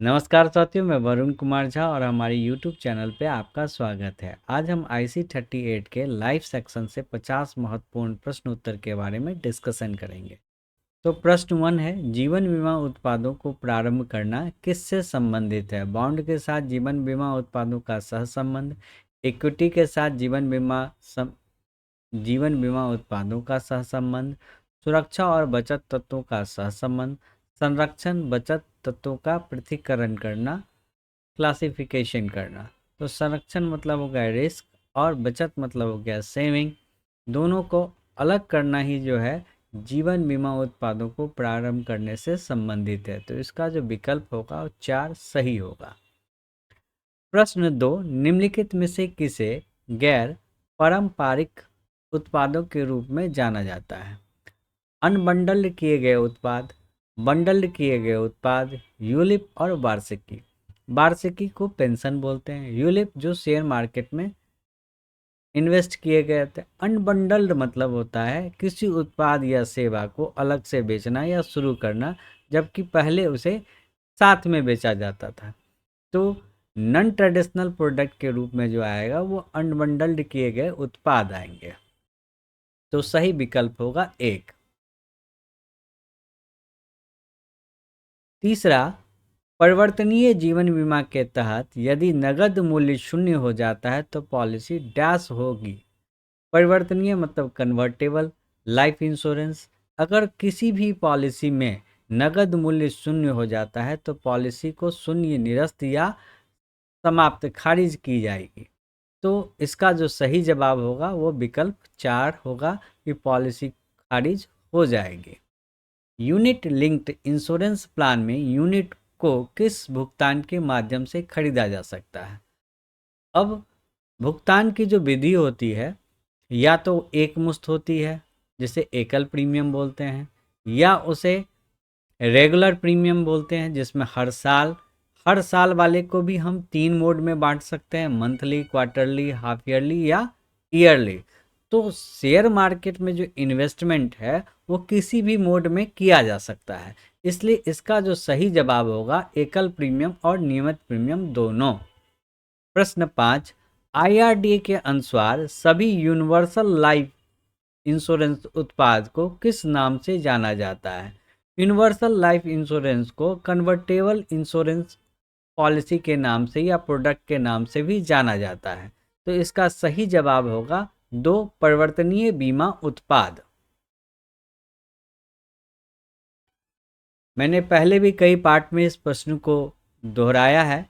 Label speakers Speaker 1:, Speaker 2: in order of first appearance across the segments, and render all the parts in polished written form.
Speaker 1: नमस्कार साथियों, मैं वरुण कुमार झा और हमारी यूट्यूब चैनल पे आपका स्वागत है। आज हम IC38 के लाइव सेक्शन से 50 महत्वपूर्ण प्रश्न उत्तर के बारे में डिस्कशन करेंगे। तो प्रश्न 1 है, जीवन बीमा उत्पादों को प्रारंभ करना किससे संबंधित है? बॉन्ड के साथ जीवन बीमा उत्पादों का सहसंबंध, इक्विटी के साथ जीवन बीमा उत्पादों का सहसंबंध, सुरक्षा और बचत तत्वों का सहसंबंध, संरक्षण बचत तत्वों का पृथक्करण करना, क्लासिफिकेशन करना। तो संरक्षण मतलब हो गया रिस्क और बचत मतलब हो गया सेविंग। दोनों को अलग करना ही जो है जीवन बीमा उत्पादों को प्रारंभ करने से संबंधित है। तो इसका जो विकल्प होगा वो 4 सही होगा। प्रश्न 2, निम्नलिखित में से किसे गैर पारंपरिक उत्पादों के रूप में जाना जाता है? अनबंडल्ड किए गए उत्पाद, बंडल्ड किए गए उत्पाद, यूलिप और वार्षिकी। वार्षिकी को पेंशन बोलते हैं, यूलिप जो शेयर मार्केट में इन्वेस्ट किए गए थे। अनबंडल्ड मतलब होता है किसी उत्पाद या सेवा को अलग से बेचना या शुरू करना, जबकि पहले उसे साथ में बेचा जाता था। तो नॉन ट्रेडिशनल प्रोडक्ट के रूप में जो आएगा वो अनबंडल्ड किए गए उत्पाद आएंगे। तो सही विकल्प होगा 1। तीसरा, परिवर्तनीय जीवन बीमा के तहत यदि नगद मूल्य शून्य हो जाता है तो पॉलिसी डैश होगी। परिवर्तनीय मतलब कन्वर्टेबल लाइफ इंश्योरेंस। अगर किसी भी पॉलिसी में नगद मूल्य शून्य हो जाता है तो पॉलिसी को शून्य निरस्त या समाप्त खारिज की जाएगी। तो इसका जो सही जवाब होगा वो विकल्प 4 होगा कि पॉलिसी खारिज हो जाएगी। यूनिट लिंक्ड इंश्योरेंस प्लान में यूनिट को किस भुगतान के माध्यम से खरीदा जा सकता है? अब भुगतान की जो विधि होती है या तो एक मुश्त होती है जिसे एकल प्रीमियम बोलते हैं, या उसे रेगुलर प्रीमियम बोलते हैं जिसमें हर साल वाले को भी हम 3 मोड में बांट सकते हैं, मंथली, क्वार्टरली, हाफ ईयरली या ईयरली। तो शेयर मार्केट में जो इन्वेस्टमेंट है वो किसी भी मोड में किया जा सकता है, इसलिए इसका जो सही जवाब होगा एकल प्रीमियम और नियमित प्रीमियम दोनों। प्रश्न 5, IRDA के अनुसार सभी यूनिवर्सल लाइफ इंश्योरेंस उत्पाद को किस नाम से जाना जाता है? यूनिवर्सल लाइफ इंश्योरेंस को कन्वर्टेबल इंश्योरेंस पॉलिसी के नाम से या प्रोडक्ट के नाम से भी जाना जाता है। तो इसका सही जवाब होगा 2, परिवर्तनीय बीमा उत्पाद। मैंने पहले भी कई पार्ट में इस प्रश्न को दोहराया है,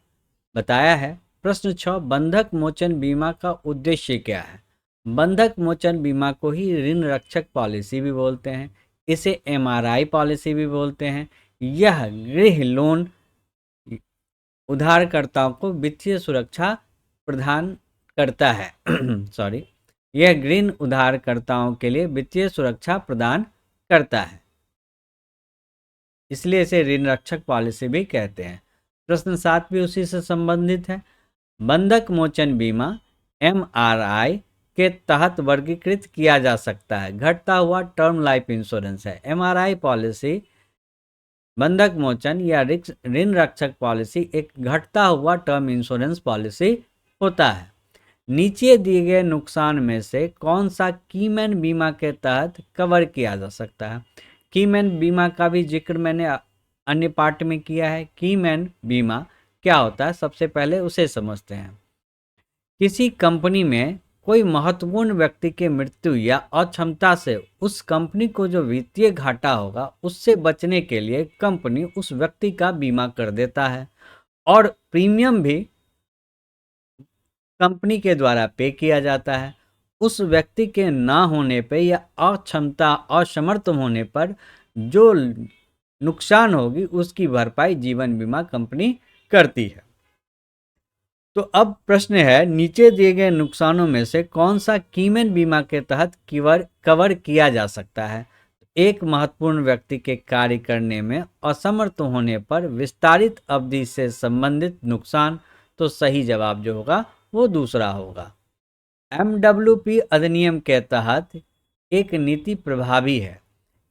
Speaker 1: बताया है। प्रश्न 6, बंधक मोचन बीमा का उद्देश्य क्या है? बंधक मोचन बीमा को ही ऋण रक्षक पॉलिसी भी बोलते हैं, इसे MRI पॉलिसी भी बोलते हैं। यह गृह लोन उधारकर्ताओं को वित्तीय सुरक्षा प्रदान करता है सॉरी, यह ऋण उधारकर्ताओं के लिए वित्तीय सुरक्षा प्रदान करता है, इसलिए इसे ऋण रक्षक पॉलिसी भी कहते हैं। प्रश्न 7 भी उसी से संबंधित है। बंधक मोचन बीमा MRI के तहत वर्गीकृत किया जा सकता है। घटता हुआ टर्म लाइफ इंश्योरेंस है। MRI पॉलिसी, बंधक मोचन या ऋण रक्षक पॉलिसी एक घटता हुआ टर्म इंश्योरेंस पॉलिसी होता है। नीचे दिए गए नुकसान में से कौन सा कीमैन बीमा के तहत कवर किया जा सकता है? कीमैन बीमा का भी जिक्र मैंने अन्य पार्ट में किया है। कीमैन बीमा क्या होता है, सबसे पहले उसे समझते हैं। किसी कंपनी में कोई महत्वपूर्ण व्यक्ति के मृत्यु या अक्षमता से उस कंपनी को जो वित्तीय घाटा होगा उससे बचने के लिए कंपनी उस व्यक्ति का बीमा कर देता है, और प्रीमियम भी कंपनी के द्वारा पे किया जाता है। उस व्यक्ति के ना होने पे या अक्षमता असमर्थ होने पर जो नुकसान होगी उसकी भरपाई जीवन बीमा कंपनी करती है। तो अब प्रश्न है, नीचे दिए गए नुकसानों में से कौन सा कीमैन बीमा के तहत कवर किया जा सकता है? एक महत्वपूर्ण व्यक्ति के कार्य करने में असमर्थ होने पर विस्तारित अवधि से संबंधित नुकसान। तो सही जवाब जो होगा वो दूसरा होगा। MWP अधिनियम के तहत एक नीति प्रभावी है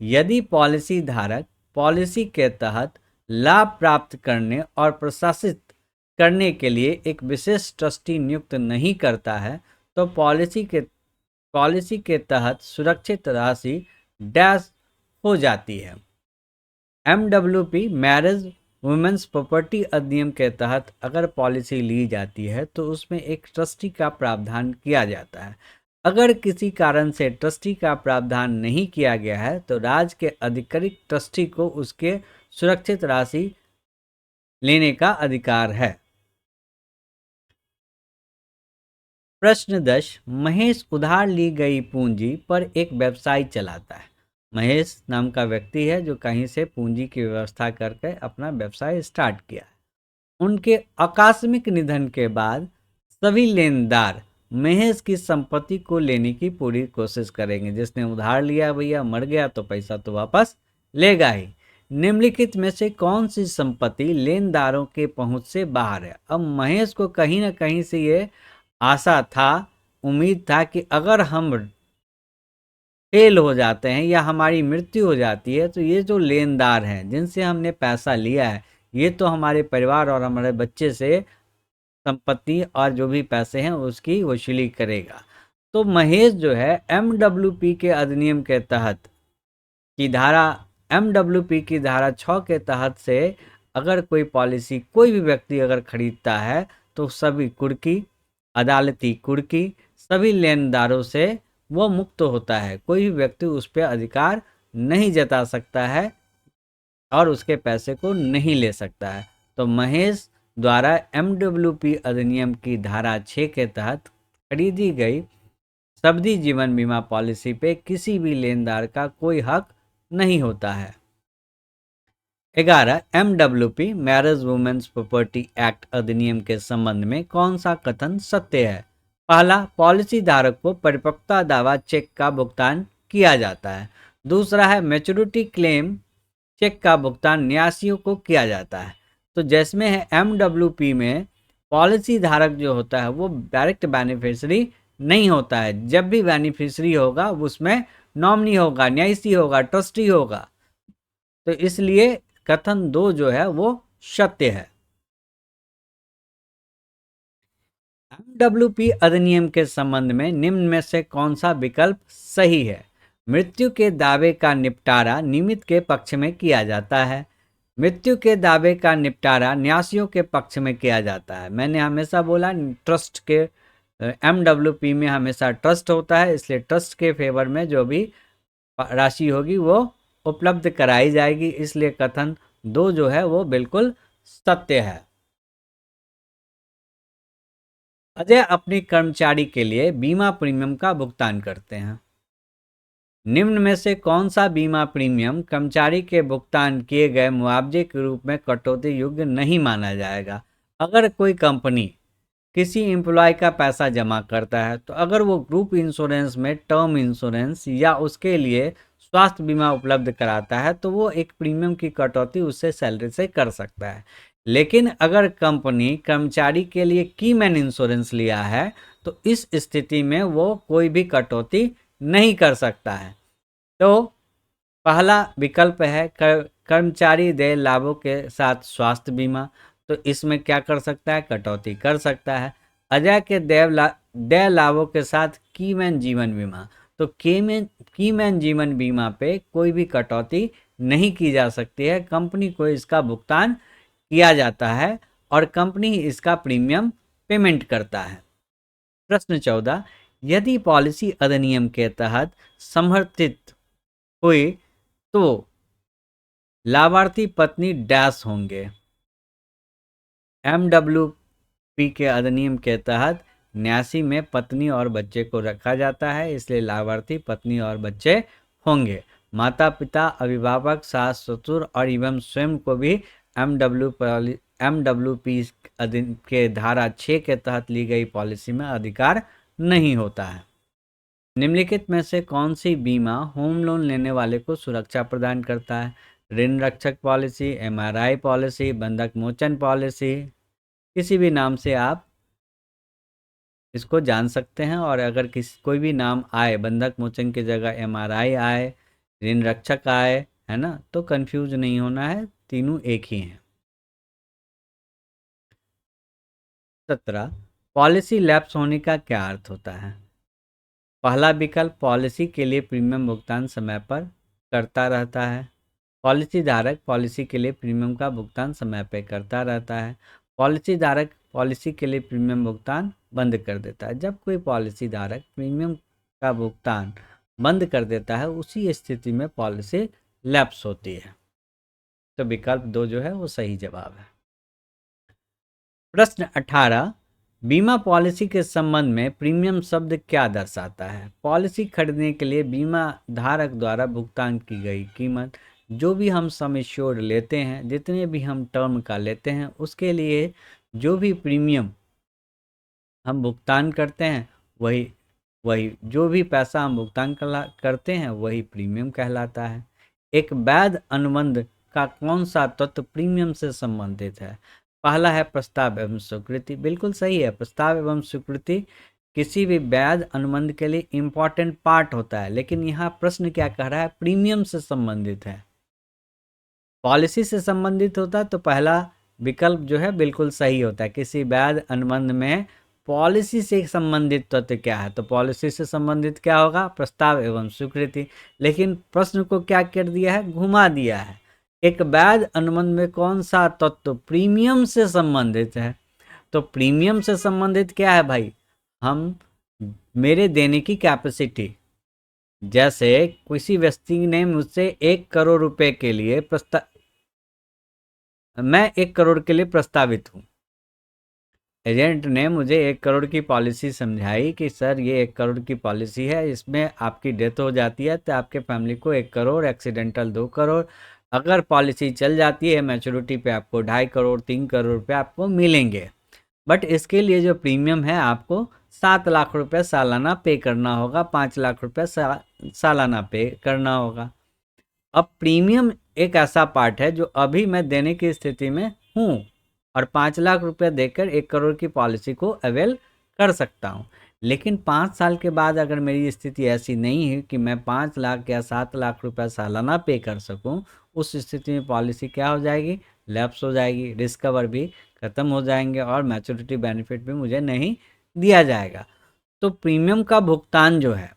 Speaker 1: यदि पॉलिसी धारक पॉलिसी के तहत लाभ प्राप्त करने और प्रशासित करने के लिए एक विशेष ट्रस्टी नियुक्त नहीं करता है, तो पॉलिसी के तहत सुरक्षित राशि डैश हो जाती है। एमडब्ल्यूपी मैरिज वुमेन्स प्रॉपर्टी अधिनियम के तहत अगर पॉलिसी ली जाती है तो उसमें एक ट्रस्टी का प्रावधान किया जाता है। अगर किसी कारण से ट्रस्टी का प्रावधान नहीं किया गया है तो राज्य के अधिकृत ट्रस्टी को उसके सुरक्षित राशि लेने का अधिकार है। प्रश्न 10, महेश उधार ली गई पूंजी पर एक व्यवसाय चलाता है। महेश नाम का व्यक्ति है जो कहीं से पूंजी की व्यवस्था करके अपना व्यवसाय स्टार्ट किया है। उनके आकस्मिक निधन के बाद सभी लेनदार महेश की संपत्ति को लेने की पूरी कोशिश करेंगे। जिसने उधार लिया भैया मर गया तो पैसा तो वापस लेगा ही। निम्नलिखित में से कौन सी संपत्ति लेनदारों के पहुंच से बाहर है? अब महेश को कहीं ना कहीं से ये आशा था, उम्मीद था कि अगर हम फेल हो जाते हैं या हमारी मृत्यु हो जाती है तो ये जो लेनदार हैं जिनसे हमने पैसा लिया है ये तो हमारे परिवार और हमारे बच्चे से संपत्ति और जो भी पैसे हैं उसकी वसूली करेगा। तो महेश जो है एमडब्ल्यूपी के अधिनियम के तहत की धारा एमडब्ल्यूपी की धारा 6 के तहत से अगर कोई पॉलिसी कोई भी व्यक्ति अगर खरीदता है तो सभी कुर्की अदालती कुर्की सभी लेनदारों से वो मुक्त होता है। कोई भी व्यक्ति उस पर अधिकार नहीं जता सकता है और उसके पैसे को नहीं ले सकता है। तो महेश द्वारा एमडब्ल्यूपी अधिनियम की धारा 6 के तहत खरीदी गई सब्दी जीवन बीमा पॉलिसी पे किसी भी लेनदार का कोई हक नहीं होता है। 11, एमडब्ल्यूपी मैरिज वुमेन्स प्रॉपर्टी एक्ट अधिनियम के संबंध में कौन सा कथन सत्य है? पहला, पॉलिसी धारक को परिपक्वता दावा चेक का भुगतान किया जाता है। दूसरा है मैच्योरिटी क्लेम चेक का भुगतान न्यासियों को किया जाता है। तो जिसमें है एमडब्ल्यूपी में पॉलिसी धारक जो होता है वो डायरेक्ट बेनिफिशियरी नहीं होता है। जब भी बेनिफिशियरी होगा उसमें नॉमिनी होगा, न्यासी होगा, ट्रस्टी होगा। तो इसलिए कथन 2 जो है वो सत्य है। एमडब्ल्यूपी अधिनियम के संबंध में निम्न में से कौन सा विकल्प सही है? मृत्यु के दावे का निपटारा निमित्त के पक्ष में किया जाता है। मृत्यु के दावे का निपटारा न्यासियों के पक्ष में किया जाता है। मैंने हमेशा बोला ट्रस्ट के एमडब्ल्यूपी में हमेशा ट्रस्ट होता है, इसलिए ट्रस्ट के फेवर में जो भी राशि होगी वो उपलब्ध कराई जाएगी। इसलिए कथन 2 जो है वो बिल्कुल सत्य है। अजय अपने कर्मचारी के लिए बीमा प्रीमियम का भुगतान करते हैं। निम्न में से कौन सा बीमा प्रीमियम कर्मचारी के भुगतान किए गए मुआवजे के रूप में कटौती योग्य नहीं माना जाएगा? अगर कोई कंपनी किसी एम्प्लॉय का पैसा जमा करता है तो अगर वो ग्रुप इंश्योरेंस में टर्म इंश्योरेंस या उसके लिए स्वास्थ्य बीमा उपलब्ध कराता है तो वो एक प्रीमियम की कटौती उससे सैलरी से कर सकता है। लेकिन अगर कंपनी कर्मचारी के लिए कीमैन इंश्योरेंस लिया है तो इस स्थिति में वो कोई भी कटौती नहीं कर सकता है। तो पहला विकल्प है कर्मचारी देय लाभों के साथ स्वास्थ्य बीमा, तो इसमें क्या कर सकता है? कटौती कर सकता है। अजय के देय लाभों के साथ कीमैन जीवन बीमा, तो कीमैन जीवन बीमा पे कोई भी कटौती नहीं की जा सकती है। कंपनी को इसका भुगतान किया जाता है और कंपनी इसका प्रीमियम पेमेंट करता है। प्रश्न 14, यदि पॉलिसी अधिनियम के तहत समर्थित हुई तो लाभार्थी पत्नी डैश होंगे। एमडब्ल्यूपी के अधिनियम के तहत न्यासी में पत्नी और बच्चे को रखा जाता है, इसलिए लाभार्थी पत्नी और बच्चे होंगे। माता पिता, अभिभावक, सास ससुर और एवं स्वयं को भी एमडब्ल्यूपी के धारा 6 के तहत ली गई पॉलिसी में अधिकार नहीं होता है। निम्नलिखित में से कौन सी बीमा होम लोन लेने वाले को सुरक्षा प्रदान करता है? ऋण रक्षक पॉलिसी, एमआरआई पॉलिसी, बंधक मोचन पॉलिसी, किसी भी नाम से आप इसको जान सकते हैं। और अगर कोई भी नाम आए, बंधक मोचन की जगह एमआरआई आए, ऋण रक्षक आए, है ना, तो कंफ्यूज नहीं होना है, तीनों एक ही हैं। 17 पॉलिसी लैप्स होने का क्या अर्थ होता है? पहला विकल्प, पॉलिसी के लिए प्रीमियम भुगतान समय पर करता रहता है। पॉलिसी धारक पॉलिसी के लिए प्रीमियम का भुगतान समय पर करता रहता है। पॉलिसी धारक पॉलिसी के लिए प्रीमियम भुगतान बंद कर देता है। जब कोई पॉलिसी धारक प्रीमियम का भुगतान बंद कर देता है, उसी स्थिति में पॉलिसी लैप्स होती है। तो विकल्प 2 जो है वो सही जवाब है। प्रश्न 18 बीमा पॉलिसी के संबंध में प्रीमियम शब्द क्या दर्शाता है? पॉलिसी खरीदने के लिए बीमा धारक द्वारा भुगतान की गई कीमत, जो भी हम सम इंश्योर्ड लेते हैं, जितने भी हम टर्म का लेते हैं, उसके लिए जो भी प्रीमियम हम भुगतान करते हैं, वही वही जो भी पैसा हम भुगतान करते हैं वही प्रीमियम कहलाता है। एक वैध अनुबंध का कौन सा तत्व प्रीमियम से संबंधित है? पहला है प्रस्ताव एवं स्वीकृति। बिल्कुल सही है, प्रस्ताव एवं स्वीकृति किसी भी वैध अनुबंध के लिए इम्पॉर्टेंट पार्ट होता है, लेकिन यहाँ प्रश्न क्या कह रहा है? प्रीमियम से संबंधित है। पॉलिसी से संबंधित होता है तो पहला विकल्प जो है बिल्कुल सही होता है। किसी वैध अनुबंध में पॉलिसी से संबंधित तथ्य क्या है? तो पॉलिसी से संबंधित क्या होगा? प्रस्ताव एवं स्वीकृति। लेकिन प्रश्न को क्या कर दिया है? घुमा दिया है। एक वैध अनुबंध में कौन सा तत्व प्रीमियम से संबंधित है? तो प्रीमियम से संबंधित क्या है भाई? हम मेरे देने की कैपेसिटी, जैसे किसी व्यक्ति ने मुझसे 1 करोड़ रुपए के लिए मैं 1 करोड़ के लिए प्रस्तावित हूँ। एजेंट ने मुझे 1 करोड़ की पॉलिसी समझाई कि सर ये 1 करोड़ की पॉलिसी है, इसमें आपकी डेथ हो जाती है तो आपके फैमिली को 1 करोड़, एक्सीडेंटल 2 करोड़, अगर पॉलिसी चल जाती है मैच्योरिटी पे आपको 2.5 करोड़ 3 करोड़ रुपये आपको मिलेंगे। बट इसके लिए जो प्रीमियम है आपको 7 लाख रुपये सालाना पे करना होगा, 5 लाख रुपये सालाना पे करना होगा। अब प्रीमियम एक ऐसा पार्ट है जो अभी मैं देने की स्थिति में हूँ और 5 लाख रुपये देकर 1 करोड़ की पॉलिसी को अवेल कर सकता हूँ। लेकिन 5 साल के बाद अगर मेरी स्थिति ऐसी नहीं है कि मैं 5 लाख या 7 लाख रुपये सालाना पे कर सकूँ, उस स्थिति में पॉलिसी क्या हो जाएगी? लैप्स हो जाएगी, रिस्क कवर भी ख़त्म हो जाएंगे और मैच्योरिटी बेनिफिट भी मुझे नहीं दिया जाएगा। तो प्रीमियम का भुगतान जो है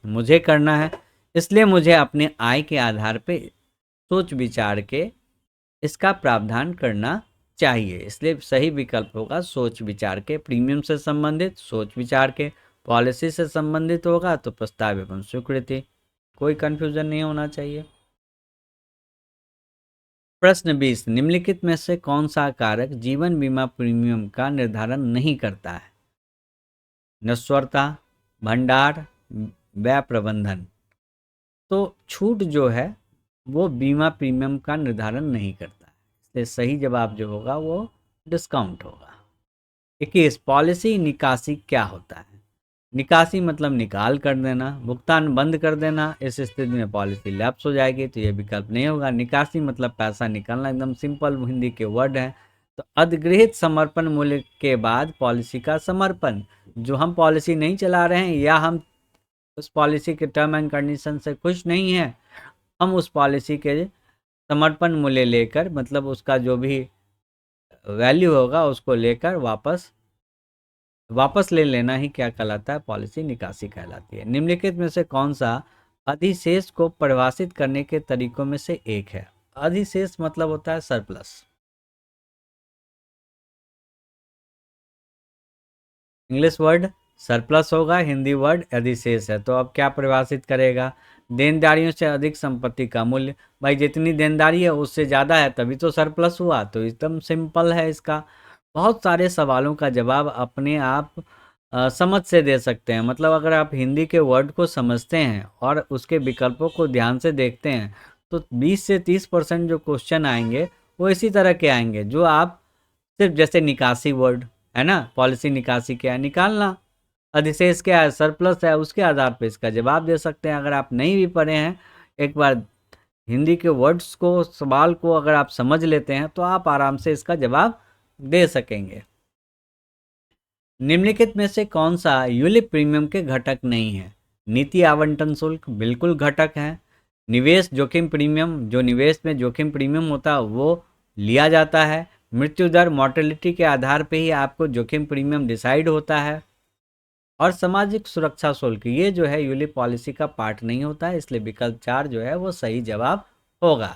Speaker 1: मुझे करना है, इसलिए मुझे अपने आय के आधार पे सोच विचार के इसका प्रावधान करना चाहिए। इसलिए सही विकल्प होगा सोच विचार के। प्रीमियम से संबंधित सोच विचार के, पॉलिसी से संबंधित होगा तो प्रस्ताव एवं स्वीकृति। कोई कंफ्यूजन नहीं होना चाहिए। प्रश्न 20 निम्नलिखित में से कौन सा कारक जीवन बीमा प्रीमियम का निर्धारण नहीं करता है? नश्वरता, भंडार, व्यय प्रबंधन। तो छूट जो है वो बीमा प्रीमियम का निर्धारण नहीं करता है, इसलिए सही जवाब जो होगा वो डिस्काउंट होगा। 21 पॉलिसी निकासी क्या होता है? निकासी मतलब निकाल कर देना, भुगतान बंद कर देना। इस स्थिति में पॉलिसी लैप्स हो जाएगी, तो ये विकल्प नहीं होगा। निकासी मतलब पैसा निकालना, एकदम सिंपल हिंदी के वर्ड है। तो अधिग्रहित समर्पण मूल्य के बाद पॉलिसी का समर्पण, जो हम पॉलिसी नहीं चला रहे हैं या हम उस पॉलिसी के टर्म एंड कंडीशन से खुश नहीं है, हम उस पॉलिसी के समर्पण मूल्य लेकर, मतलब उसका जो भी वैल्यू होगा उसको लेकर वापस ले लेना ही क्या कहलाता है? पॉलिसी निकासी कहलाती है। निम्नलिखित में से कौन सा अधिशेष को परिभाषित करने के तरीकों में से एक है? अधिशेष मतलब होता है सरप्लस। इंग्लिश वर्ड सरप्लस होगा, हिंदी वर्ड अधिशेष है। तो अब क्या परिभाषित करेगा? देनदारियों से अधिक संपत्ति का मूल्य। भाई जितनी देनदारी है उससे ज़्यादा है तभी तो सरप्लस हुआ, तो एकदम सिंपल है इसका। बहुत सारे सवालों का जवाब अपने आप समझ से दे सकते हैं। मतलब अगर आप हिंदी के वर्ड को समझते हैं और उसके विकल्पों को ध्यान से देखते हैं तो 20 से 30% जो क्वेश्चन आएंगे वो इसी तरह के आएंगे, जो आप सिर्फ जैसे निकासी वर्ड है ना, पॉलिसी निकासी क्या है? निकालना। अधिशेष क्या है? सरप्लस है। उसके आधार पर इसका जवाब दे सकते हैं। अगर आप नहीं भी पढ़े हैं, एक बार हिंदी के वर्ड्स को, सवाल को अगर आप समझ लेते हैं तो आप आराम से इसका जवाब दे सकेंगे। निम्नलिखित में से कौन सा यूलिप प्रीमियम के घटक नहीं है? नीति आवंटन शुल्क बिल्कुल घटक है। निवेश जोखिम प्रीमियम, जो निवेश में जोखिम प्रीमियम होता है वो लिया जाता है। मृत्यु दर मॉर्टेलिटी के आधार पे ही आपको जोखिम प्रीमियम डिसाइड होता है। और सामाजिक सुरक्षा शुल्क, ये जो है यूलिप पॉलिसी का पार्ट नहीं होता है, इसलिए विकल्प 4 जो है वो सही जवाब होगा।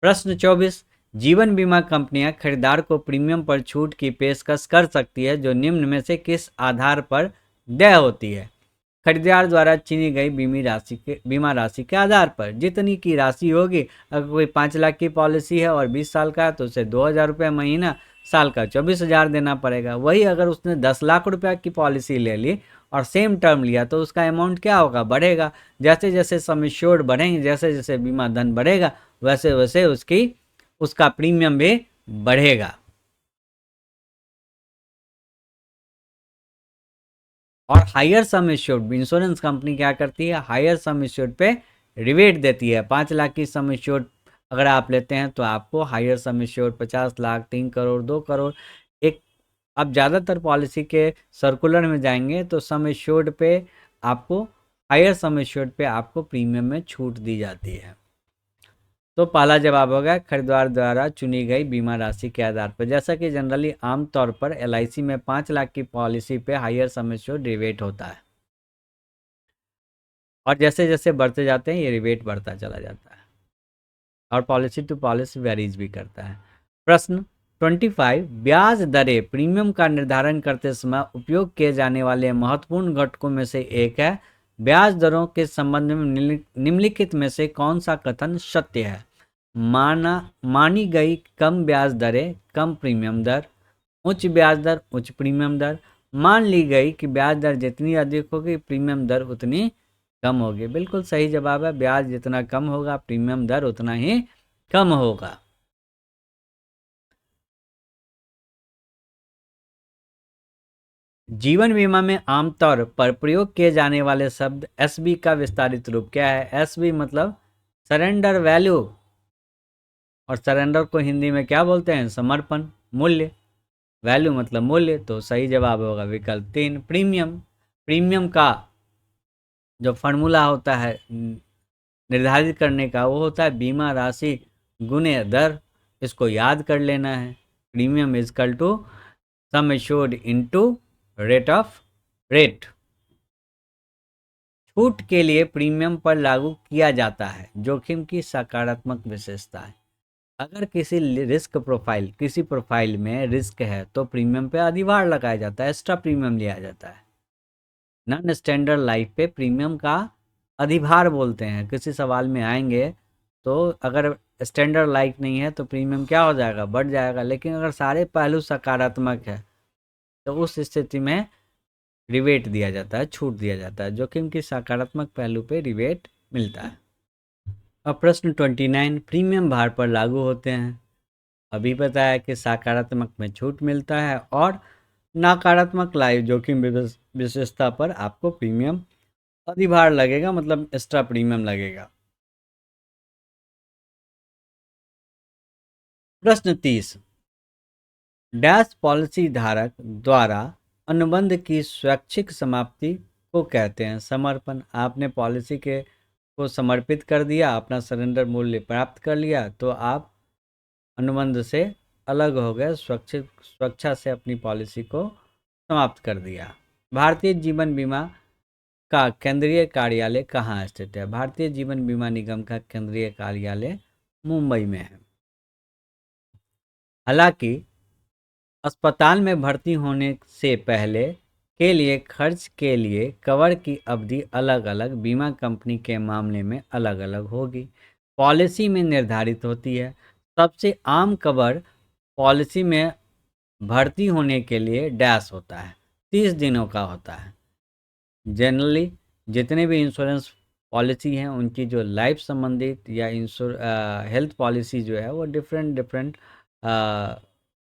Speaker 1: प्रश्न 24, जीवन बीमा कंपनियां खरीदार को प्रीमियम पर छूट की पेशकश कर सकती है जो निम्न में से किस आधार पर देय होती है? खरीदार द्वारा चुनी गई बीमा राशि के आधार पर जितनी की राशि होगी, अगर कोई 5 लाख की पॉलिसी है और 20 साल का है तो उसे 2,000 रुपये महीना, साल का 24,000 देना पड़ेगा। वही अगर उसने 10 लाख रुपये की पॉलिसी ले ली और सेम टर्म लिया तो उसका अमाउंट क्या होगा, बढ़ेगा। जैसे जैसे सम एश्योर्ड बढ़ेंगे, जैसे जैसे बीमा धन बढ़ेगा, वैसे वैसे उसका प्रीमियम भी बढ़ेगा। और higher sum assured insurance company क्या करती है, हायर सम एश्योर्ड पे रिबेट देती है। 5 लाख की सम एश्योर्ड अगर आप लेते हैं तो आपको higher sum assured 50 lakh, 3 crore, 2 crore, एक, अब ज़्यादातर पॉलिसी के सर्कुलर में जाएंगे तो सम एश्योर्ड पे आपको, हायर सम एश्योर्ड पे आपको प्रीमियम में छूट दी जाती है। तो पहला जवाब होगा खरीदार द्वारा चुनी गई बीमा राशि के आधार पर। जैसा कि जनरली आमतौर पर एलआईसी में 5 लाख की पॉलिसी पे हायर सम एश्योर्ड रिबेट होता है, और जैसे जैसे बढ़ते जाते हैं ये रिबेट बढ़ता चला जाता है, और पॉलिसी टू पॉलिसी वेरीज भी करता है। प्रश्न 25, ब्याज दरें प्रीमियम का निर्धारण करते समय उपयोग किए जाने वाले महत्वपूर्ण घटकों में से एक है। ब्याज दरों के संबंध में निम्नलिखित में से कौन सा कथन सत्य है? मानी गई कम ब्याज दरें कम प्रीमियम दर, उच्च ब्याज दर उच्च प्रीमियम दर, मान ली गई कि ब्याज दर जितनी अधिक होगी प्रीमियम दर उतनी कम होगी। बिल्कुल सही जवाब है, ब्याज जितना कम होगा प्रीमियम दर उतना ही कम होगा। जीवन बीमा में आमतौर पर प्रयोग किए जाने वाले शब्द एसबी का विस्तारित रूप क्या है? एसबी मतलब सरेंडर वैल्यू, और सरेंडर को हिंदी में क्या बोलते हैं? समर्पण मूल्य। वैल्यू मतलब मूल्य, तो सही जवाब होगा विकल्प 3 प्रीमियम। प्रीमियम का जो फार्मूला होता है निर्धारित करने का, वो होता है बीमा राशि गुने दर। इसको याद कर लेना है, premium is equal to sum assured into rate. छूट के लिए प्रीमियम पर लागू किया जाता है जोखिम की सकारात्मक विशेषता है। अगर किसी प्रोफाइल में रिस्क है तो प्रीमियम पे अधिभार लगाया जाता है, एक्स्ट्रा प्रीमियम लिया जाता है। नॉन स्टैंडर्ड लाइफ पे प्रीमियम का अधिभार बोलते हैं। किसी सवाल में आएंगे तो अगर स्टैंडर्ड लाइफ नहीं है तो प्रीमियम क्या हो जाएगा, बढ़ जाएगा। लेकिन अगर सारे पहलू सकारात्मक है तो उस स्थिति में रिबेट दिया जाता है, छूट दिया जाता है, जोखिम की सकारात्मक पहलू पे रिबेट मिलता है। अब प्रश्न 29, प्रीमियम भार पर लागू होते हैं। अभी बताया कि सकारात्मक में छूट मिलता है और नकारात्मक लाइफ जोखिम विशेषता पर आपको प्रीमियम अधिभार लगेगा, मतलब एक्स्ट्रा प्रीमियम लगेगा। प्रश्न 30, डैश पॉलिसी धारक द्वारा अनुबंध की स्वैच्छिक समाप्ति को कहते हैं? समर्पण। आपने पॉलिसी के को समर्पित कर दिया, अपना सरेंडर मूल्य प्राप्त कर लिया तो आप अनुबंध से अलग हो गए, स्वेच्छा से अपनी पॉलिसी को समाप्त कर दिया। भारतीय जीवन बीमा का केंद्रीय कार्यालय कहाँ स्थित है? भारतीय जीवन बीमा निगम का केंद्रीय कार्यालय मुंबई में है। हालांकि अस्पताल में भर्ती होने से पहले के लिए खर्च के लिए कवर की अवधि अलग अलग बीमा कंपनी के मामले में अलग अलग होगी, पॉलिसी में निर्धारित होती है। सबसे आम कवर पॉलिसी में भर्ती होने के लिए डैश होता है, 30 दिनों का होता है। जनरली जितने भी इंश्योरेंस पॉलिसी हैं उनकी जो लाइफ संबंधित या हेल्थ पॉलिसी जो है वो डिफरेंट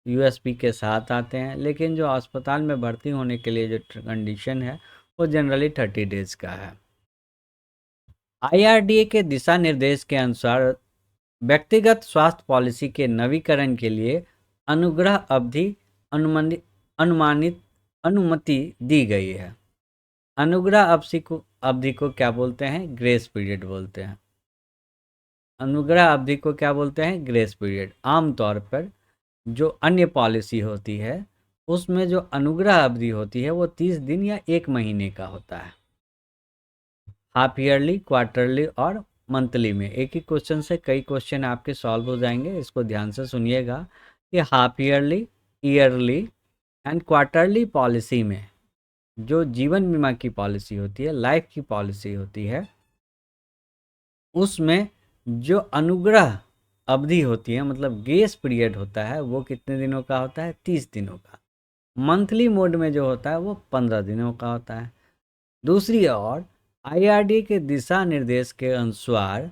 Speaker 1: यूएसपी के साथ आते हैं, लेकिन जो अस्पताल में भर्ती होने के लिए जो कंडीशन है वो जनरली 30 डेज का है। आईआरडीए के दिशा निर्देश के अनुसार व्यक्तिगत स्वास्थ्य पॉलिसी के नवीकरण के लिए अनुग्रह अवधि अनुमानित अनुमति दी गई है। अनुग्रह अवधि को क्या बोलते हैं? ग्रेस पीरियड बोलते हैं। अनुग्रह अवधि को क्या बोलते हैं? Grace period. आमतौर पर जो अन्य पॉलिसी होती है उसमें जो अनुग्रह अवधि होती है वो 30 दिन या 1 महीने का होता है। हाफ ईयरली, क्वार्टरली और मंथली में एक ही क्वेश्चन से कई क्वेश्चन आपके सॉल्व हो जाएंगे। इसको ध्यान से सुनिएगा कि half yearly, yearly and quarterly policy में जो जीवन बीमा की पॉलिसी होती है, लाइफ की पॉलिसी होती है, उसमें जो अनुग्रह अवधि होती है मतलब ग्रेस पीरियड होता है वो कितने दिनों का होता है? 30 दिनों का। मंथली मोड में जो होता है वो 15 दिनों का होता है। दूसरी ओर आईआरडी के दिशा निर्देश के अनुसार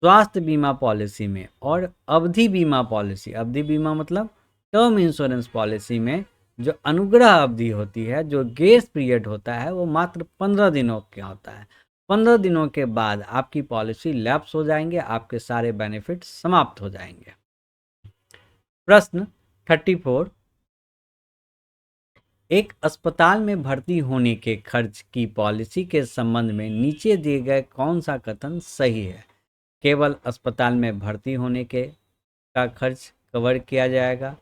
Speaker 1: स्वास्थ्य बीमा पॉलिसी में और अवधि बीमा पॉलिसी, अवधि बीमा मतलब टर्म इंश्योरेंस पॉलिसी में जो अनुग्रह अवधि होती है, जो ग्रेस पीरियड होता है वो मात्र 15 दिनों का होता है। 15 दिनों के बाद आपकी पॉलिसी लैप्स हो जाएंगे, आपके सारे बेनिफिट समाप्त हो जाएंगे। प्रश्न 34, एक अस्पताल में भर्ती होने के खर्च की पॉलिसी के संबंध में नीचे दिए गए कौन सा कथन सही है? केवल अस्पताल में भर्ती होने के का खर्च कवर किया जाएगा।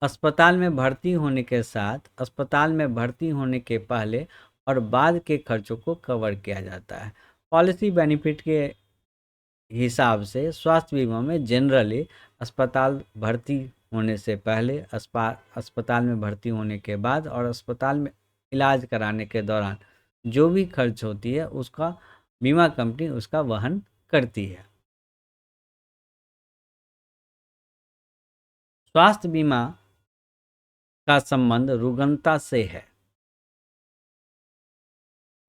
Speaker 1: अस्पताल में भर्ती होने के साथ अस्पताल में भर्ती होने के पहले और बाद के खर्चों को कवर किया जाता है। पॉलिसी बेनिफिट के हिसाब से स्वास्थ्य बीमा में जनरली अस्पताल भर्ती होने से पहले, अस्पताल में भर्ती होने के बाद और अस्पताल में इलाज कराने के दौरान जो भी खर्च होती है उसका बीमा कंपनी उसका वहन करती है। स्वास्थ्य बीमा का संबंध रुग्णता से है।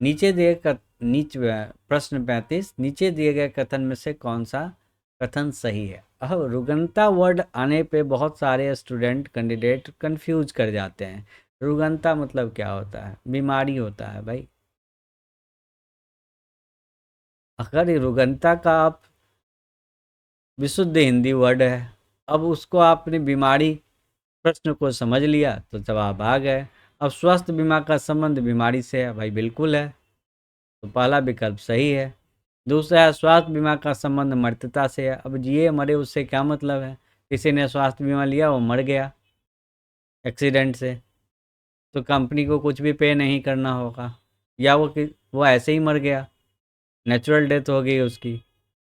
Speaker 1: प्रश्न 35, नीचे दिए गए कथन में से कौन सा कथन सही है? अब रुग्णता वर्ड आने पे बहुत सारे स्टूडेंट कैंडिडेट कंफ्यूज कर जाते हैं। रुग्णता मतलब क्या होता है? बीमारी होता है भाई। अगर ये रुग्णता का आप विशुद्ध हिंदी वर्ड है, अब उसको आपने बीमारी प्रश्न को समझ लिया तो जवाब आ गए। अब स्वास्थ्य बीमा का संबंध बीमारी से है भाई, बिल्कुल है, तो पहला विकल्प सही है। दूसरा है स्वास्थ्य बीमा का संबंध मृत्यता से है। अब जिए मरे उससे क्या मतलब है? किसी ने स्वास्थ्य बीमा लिया, वो मर गया एक्सीडेंट से, तो कंपनी को कुछ भी पे नहीं करना होगा, या वो ऐसे ही मर गया, नेचुरल डेथ हो गई उसकी,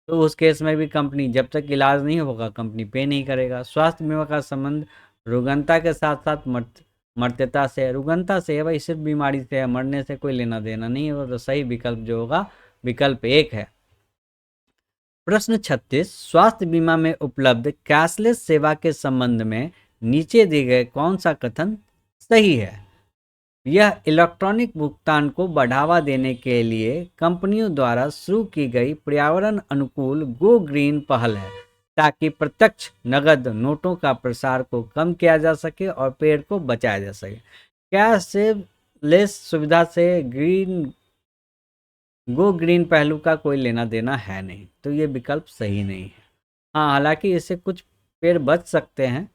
Speaker 1: तो उस केस में भी कंपनी जब तक इलाज नहीं होगा कंपनी पे नहीं करेगा। स्वास्थ्य बीमा का संबंध रुग्णता के साथ साथ मर्त्यता से है। रुग्णता से है भाई, सिर्फ बीमारी से है, मरने से कोई लेना देना नहीं होगा। तो सही विकल्प जो होगा विकल्प 1 है। प्रश्न 36, स्वास्थ्य बीमा में उपलब्ध कैशलेस सेवा के संबंध में नीचे दिए गए कौन सा कथन सही है? यह इलेक्ट्रॉनिक भुगतान को बढ़ावा देने के लिए कंपनियों द्वारा शुरू की गई पर्यावरण अनुकूल गो ग्रीन पहल है, ताकि प्रत्यक्ष नगद नोटों का प्रसार को कम किया जा सके और पेड़ को बचाया जा सके। कैशलेस सुविधा से गो ग्रीन पहलू का कोई लेना देना है नहीं, तो ये विकल्प सही नहीं है। हाँ, हालांकि इससे कुछ पेड़ बच सकते हैं,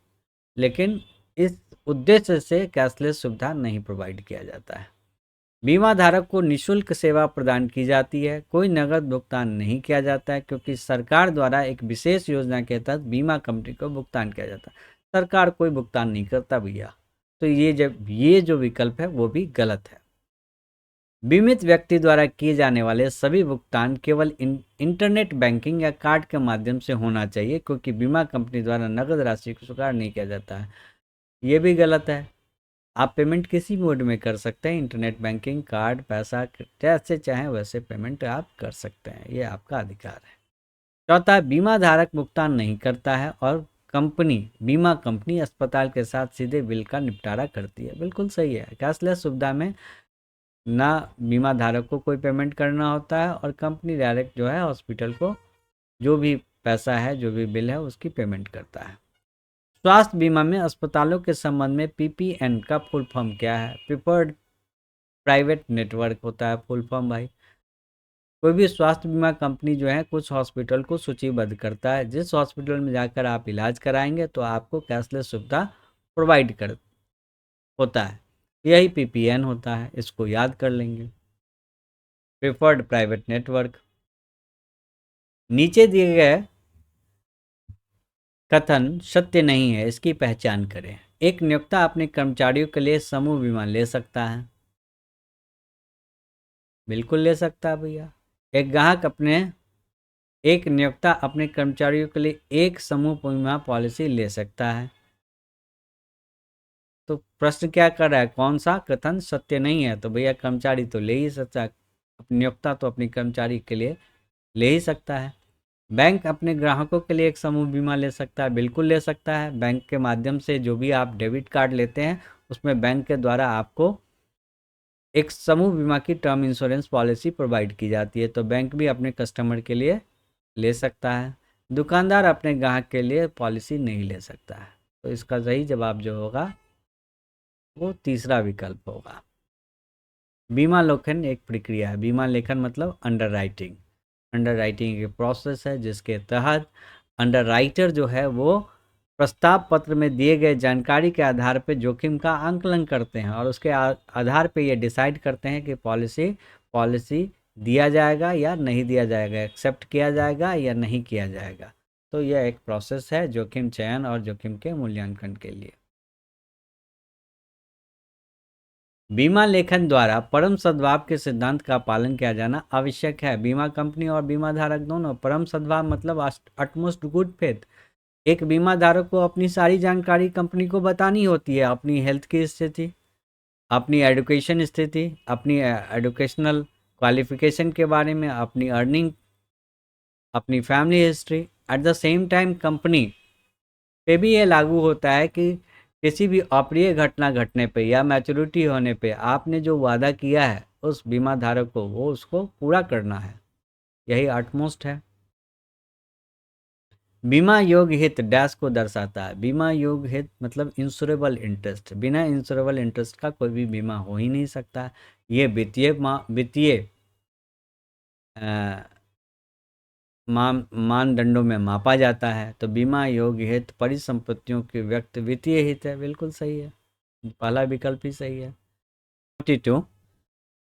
Speaker 1: लेकिन इस उद्देश्य से कैशलेस सुविधा नहीं प्रोवाइड किया जाता है। बीमा धारक को निशुल्क सेवा प्रदान की जाती है, कोई नगद भुगतान नहीं किया जाता है, क्योंकि सरकार द्वारा एक विशेष योजना के तहत बीमा कंपनी को भुगतान किया जाता है। सरकार कोई भुगतान नहीं करता भैया, तो ये जो विकल्प है वो भी गलत है। बीमित व्यक्ति द्वारा किए जाने वाले सभी भुगतान केवल इंटरनेट बैंकिंग या कार्ड के माध्यम से होना चाहिए, क्योंकि बीमा कंपनी द्वारा नगद राशि को स्वीकार नहीं किया जाता है। ये भी गलत है। आप पेमेंट किसी मोड में कर सकते हैं, इंटरनेट बैंकिंग, कार्ड, पैसा, जैसे चाहें वैसे पेमेंट आप कर सकते हैं, ये आपका अधिकार है। चौथा, बीमा धारक भुगतान नहीं करता है और बीमा कंपनी अस्पताल के साथ सीधे बिल का निपटारा करती है। बिल्कुल सही है। कैशलेस सुविधा में ना बीमा धारक को कोई पेमेंट करना होता है और कंपनी डायरेक्ट जो है हॉस्पिटल को जो भी पैसा है, जो भी बिल है, उसकी पेमेंट करता है। स्वास्थ्य बीमा में अस्पतालों के संबंध में पीपीएन का फुल फॉर्म क्या है? प्रिफर्ड प्राइवेट नेटवर्क होता है फुल फॉर्म भाई। कोई भी स्वास्थ्य बीमा कंपनी जो है कुछ हॉस्पिटल को सूचीबद्ध करता है, जिस हॉस्पिटल में जाकर आप इलाज कराएंगे तो आपको कैशलेस सुविधा प्रोवाइड कर होता है, यही पीपीएन होता है। इसको याद कर लेंगे, प्रिफर्ड प्राइवेट नेटवर्क। नीचे दिए गए कथन सत्य नहीं है, इसकी पहचान करें। एक नियोक्ता अपने कर्मचारियों के लिए समूह बीमा ले सकता है। बिल्कुल ले सकता है भैया। एक ग्राहक अपने एक नियोक्ता अपने कर्मचारियों के लिए एक समूह बीमा पॉलिसी ले सकता है। तो प्रश्न क्या कर रहा है, कौन सा कथन सत्य नहीं है? तो भैया कर्मचारी तो ले ही सकता है, नियोक्ता तो अपनी कर्मचारी के लिए ले ही सकता है। बैंक अपने ग्राहकों के लिए एक समूह बीमा ले सकता है, बिल्कुल ले सकता है। बैंक के माध्यम से जो भी आप डेबिट कार्ड लेते हैं उसमें बैंक के द्वारा आपको एक समूह बीमा की टर्म इंश्योरेंस पॉलिसी प्रोवाइड की जाती है, तो बैंक भी अपने कस्टमर के लिए ले सकता है। दुकानदार अपने ग्राहक के लिए पॉलिसी नहीं ले सकता है। तो इसका सही जवाब जो होगा वो तीसरा विकल्प होगा। बीमा लेखन एक प्रक्रिया है। बीमा लेखन मतलब अंडर राइटिंग। अंडर राइटिंग एक प्रोसेस है जिसके तहत अंडर राइटर जो है वो प्रस्ताव पत्र में दिए गए जानकारी के आधार पर जोखिम का आंकलन करते हैं और उसके आधार पर ये डिसाइड करते हैं कि पॉलिसी दिया जाएगा या नहीं दिया जाएगा, एक्सेप्ट किया जाएगा या नहीं किया जाएगा। तो यह एक प्रोसेस है जोखिम चयन और जोखिम के मूल्यांकन के लिए। बीमा लेखन द्वारा परम सद्भाव के सिद्धांत का पालन किया जाना आवश्यक है। बीमा कंपनी और बीमा धारक दोनों, परम सद्भाव मतलब अटमोस्ट गुड फेथ। एक बीमा धारक को अपनी सारी जानकारी कंपनी को बतानी होती है, अपनी हेल्थ की स्थिति, अपनी एजुकेशन स्थिति, अपनी एजुकेशनल क्वालिफिकेशन के बारे में, अपनी अर्निंग, अपनी family history. At the same time company पे भी ये लागू होता है कि किसी भी अप्रिय घटना घटने पे या मैच्योरिटी होने पे आपने जो वादा किया है उस बीमा धारक को वो उसको पूरा करना है। यही अटमोस्ट है। बीमा योग्य हित डैश को दर्शाता है। बीमा योग्य हित मतलब इंश्योरेबल इंटरेस्ट। बिना इंश्योरेबल इंटरेस्ट का कोई भी बीमा हो ही नहीं सकता। ये वित्तीय मानदंडों में मापा जाता है। तो बीमा योग्य हित परिसंपत्तियों के व्यक्त वित्तीय हित है। बिल्कुल सही है, पहला विकल्प ही सही है। 42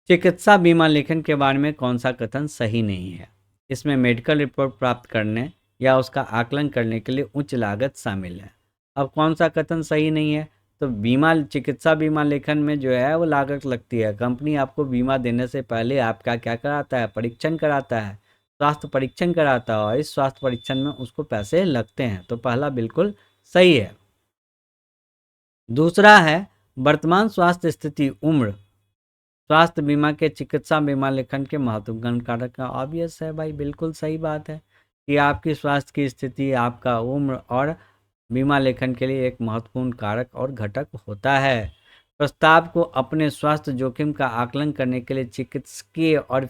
Speaker 1: चिकित्सा बीमा लेखन के बारे में कौन सा कथन सही नहीं है? इसमें मेडिकल रिपोर्ट प्राप्त करने या उसका आकलन करने के लिए उच्च लागत शामिल है। अब कौन सा कथन सही नहीं है? तो चिकित्सा बीमा लेखन में जो है वो लागत लगती है। कंपनी आपको बीमा देने से पहले आपका क्या कराता है, परीक्षण कराता है, स्वास्थ्य परीक्षण कराता है और इस स्वास्थ्य परीक्षण में उसको पैसे लगते हैं। तो पहला बिल्कुल सही है। दूसरा है वर्तमान स्वास्थ्य स्थिति, उम्र स्वास्थ्य बीमा के चिकित्सा बीमा लेखन के महत्वपूर्ण कारक का ऑब्वियस है भाई, बिल्कुल सही बात है कि आपकी स्वास्थ्य की स्थिति, आपका उम्र और बीमा लेखन के लिए एक महत्वपूर्ण कारक और घटक होता है। प्रस्ताव को अपने स्वास्थ्य जोखिम का आकलन करने के लिए चिकित्सकीय और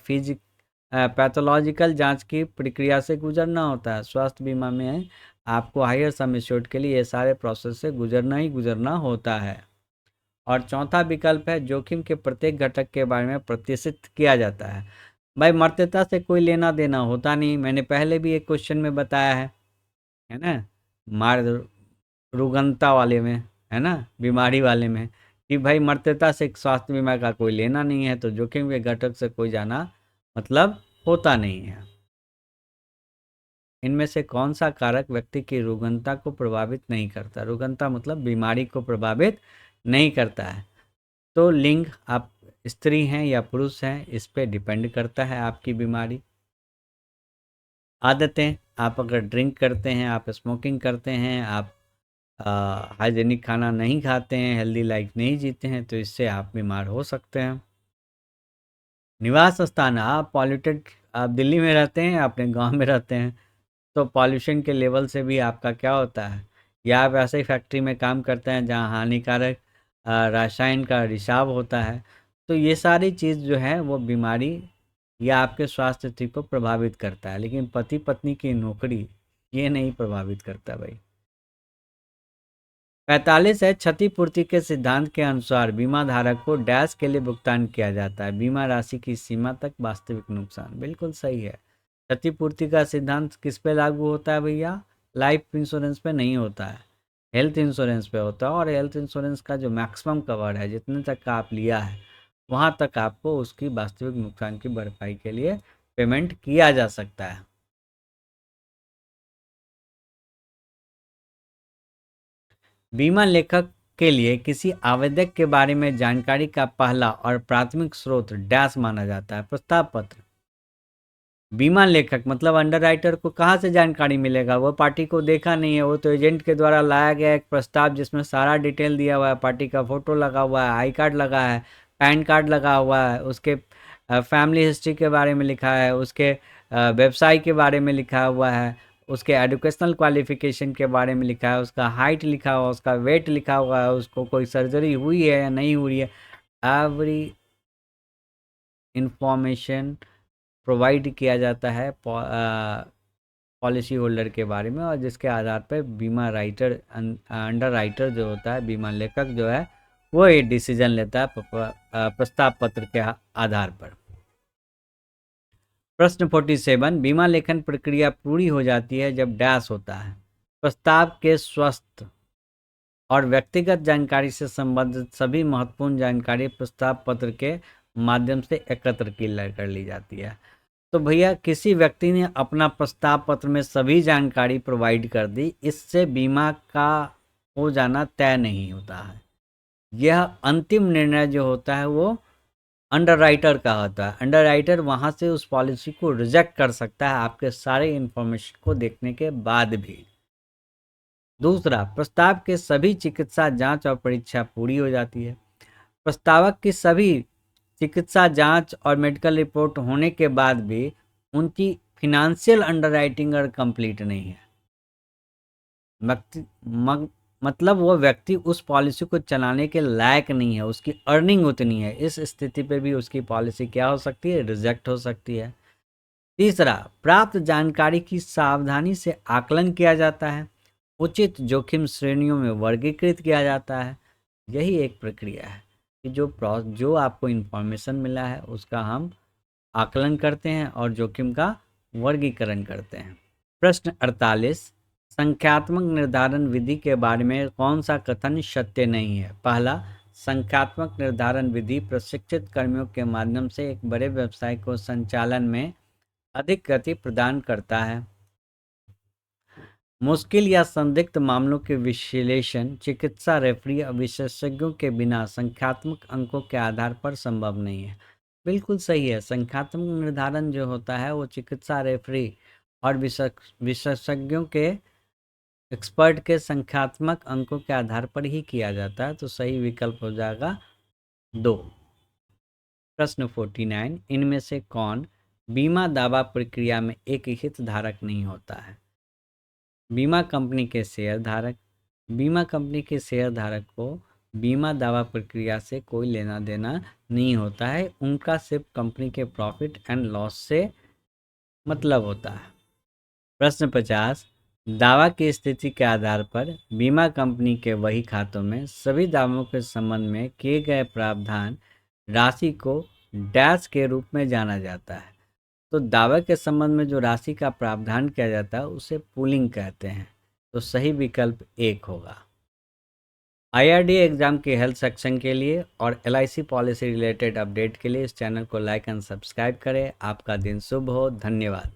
Speaker 1: पैथोलॉजिकल जांच की प्रक्रिया से गुजरना होता है। स्वास्थ्य बीमा में आपको हायर सम एश्योर्ड के लिए ये सारे प्रोसेस से गुजरना होता है। और चौथा विकल्प है जोखिम के प्रत्येक घटक के बारे में प्रतिष्ठित किया जाता है। भाई मर्त्यता से कोई लेना देना होता नहीं, मैंने पहले भी एक क्वेश्चन में बताया है ना, मार रुगनता वाले में, है ना, बीमारी वाले में, कि भाई मर्त्यता से स्वास्थ्य बीमा का कोई लेना नहीं है, तो जोखिम के घटक से कोई जाना मतलब होता नहीं है। इनमें से कौन सा कारक व्यक्ति की रुग्णता को प्रभावित नहीं करता? रुग्णता मतलब बीमारी को प्रभावित नहीं करता है। तो लिंग, आप स्त्री हैं या पुरुष हैं, इस पे डिपेंड करता है आपकी बीमारी। आदतें, आप अगर ड्रिंक करते हैं, आप स्मोकिंग करते हैं, आप हाइजीनिक खाना नहीं खाते हैं, हेल्दी लाइफ नहीं जीते हैं, तो इससे आप बीमार हो सकते हैं। निवास स्थान, आप पॉल्यूटेड, आप दिल्ली में रहते हैं, अपने गांव में रहते हैं, तो पॉल्यूशन के लेवल से भी आपका क्या होता है, या आप ऐसे ही फैक्ट्री में काम करते हैं जहां हानिकारक रासायन का रिसाव होता है, तो ये सारी चीज़ जो है वो बीमारी या आपके स्वास्थ्य स्थिति को प्रभावित करता है। लेकिन पति पत्नी की नौकरी ये नहीं प्रभावित करता भाई। 45 है क्षतिपूर्ति के सिद्धांत के अनुसार बीमा धारक को डैश के लिए भुगतान किया जाता है, बीमा राशि की सीमा तक वास्तविक नुकसान। बिल्कुल सही है। क्षतिपूर्ति का सिद्धांत किस पे लागू होता है भैया? लाइफ इंश्योरेंस पे नहीं होता है, हेल्थ इंश्योरेंस पे होता है। और हेल्थ इंश्योरेंस का जो मैक्सिमम कवर है, जितने तक का आप लिया है वहाँ तक आपको उसकी वास्तविक नुकसान की भरपाई के लिए पेमेंट किया जा सकता है। बीमा लेखक के लिए किसी आवेदक के बारे में जानकारी का पहला और प्राथमिक स्रोत डैश माना जाता है। प्रस्ताव पत्र। बीमा लेखक मतलब अंडरराइटर को कहाँ से जानकारी मिलेगा? वो पार्टी को देखा नहीं है, वो तो एजेंट के द्वारा लाया गया एक प्रस्ताव जिसमें सारा डिटेल दिया हुआ है, पार्टी का फोटो लगा हुआ है, आई कार्ड लगा है, पैन कार्ड लगा हुआ है, उसके फैमिली हिस्ट्री के बारे में लिखा है, उसके व्यवसाय के बारे में लिखा हुआ है, उसके एजुकेशनल क्वालिफिकेशन के बारे में लिखा है, उसका हाइट लिखा हुआ है, उसका वेट लिखा हुआ है, उसको कोई सर्जरी हुई है या नहीं हुई है, एवरी इंफॉर्मेशन प्रोवाइड किया जाता है पॉलिसी होल्डर के बारे में, और जिसके आधार पर बीमा राइटर अंडर राइटर जो होता है, बीमा लेखक जो है, वो ये डिसीजन लेता है प्रस्ताव पत्र के आधार पर। प्रश्न 47, बीमा लेखन प्रक्रिया पूरी हो जाती है जब डैश होता है। प्रस्ताव के स्वस्थ और व्यक्तिगत जानकारी से संबंधित सभी महत्वपूर्ण जानकारी प्रस्ताव पत्र के माध्यम से एकत्र कर ली जाती है। तो भैया किसी व्यक्ति ने अपना प्रस्ताव पत्र में सभी जानकारी प्रोवाइड कर दी, इससे बीमा का हो जाना तय नहीं होता है। यह अंतिम निर्णय जो होता है वो अंडरराइटर का होता है। अंडरराइटर वहाँ से उस पॉलिसी को रिजेक्ट कर सकता है आपके सारे इन्फॉर्मेशन को देखने के बाद भी। दूसरा, प्रस्ताव के सभी चिकित्सा जांच और परीक्षा पूरी हो जाती है। प्रस्तावक की सभी चिकित्सा जांच और मेडिकल रिपोर्ट होने के बाद भी उनकी फिनेंशियल अंडरराइटिंग और कंप्लीट नहीं है, मतलब वो व्यक्ति उस पॉलिसी को चलाने के लायक नहीं है, उसकी अर्निंग उतनी है, इस स्थिति पे भी उसकी पॉलिसी क्या हो सकती है? रिजेक्ट हो सकती है। तीसरा, प्राप्त जानकारी की सावधानी से आकलन किया जाता है, उचित जोखिम श्रेणियों में वर्गीकृत किया जाता है। यही एक प्रक्रिया है कि जो आपको इन्फॉर्मेशन मिला है उसका हम आकलन करते हैं और जोखिम का वर्गीकरण करते हैं। प्रश्न 48, संख्यात्मक निर्धारण विधि के बारे में कौन सा कथन सत्य नहीं है? पहला, संख्यात्मक निर्धारण विधि प्रशिक्षित कर्मियों के माध्यम से एक बड़े व्यवसाय को संचालन में अधिक गति प्रदान करता है। मुश्किल या संदिग्ध मामलों के विश्लेषण चिकित्सा रेफरी और विशेषज्ञों के बिना संख्यात्मक अंकों के आधार पर संभव नहीं है। बिल्कुल सही है। संख्यात्मक निर्धारण जो होता है वो चिकित्सा रेफरी और विशेषज्ञों के एक्सपर्ट के संख्यात्मक अंकों के आधार पर ही किया जाता है। तो सही विकल्प हो जाएगा 2। प्रश्न 49, इनमें से कौन बीमा दावा प्रक्रिया में एक हितधारक नहीं होता है? बीमा कंपनी के शेयर धारक। बीमा कंपनी के शेयर धारक को बीमा दावा प्रक्रिया से कोई लेना देना नहीं होता है, उनका सिर्फ कंपनी के प्रॉफिट एंड लॉस से मतलब होता है। प्रश्न 50, दावा की स्थिति के आधार पर बीमा कंपनी के वही खातों में सभी दावों के संबंध में किए गए प्रावधान राशि को डैश के रूप में जाना जाता है। तो दावे के संबंध में जो राशि का प्रावधान किया जाता है उसे पूलिंग कहते हैं। तो सही विकल्प 1 होगा। IRDA एग्जाम के हेल्थ सेक्शन के लिए और LIC पॉलिसी रिलेटेड अपडेट के लिए इस चैनल को लाइक एंड सब्सक्राइब करें। आपका दिन शुभ हो। धन्यवाद।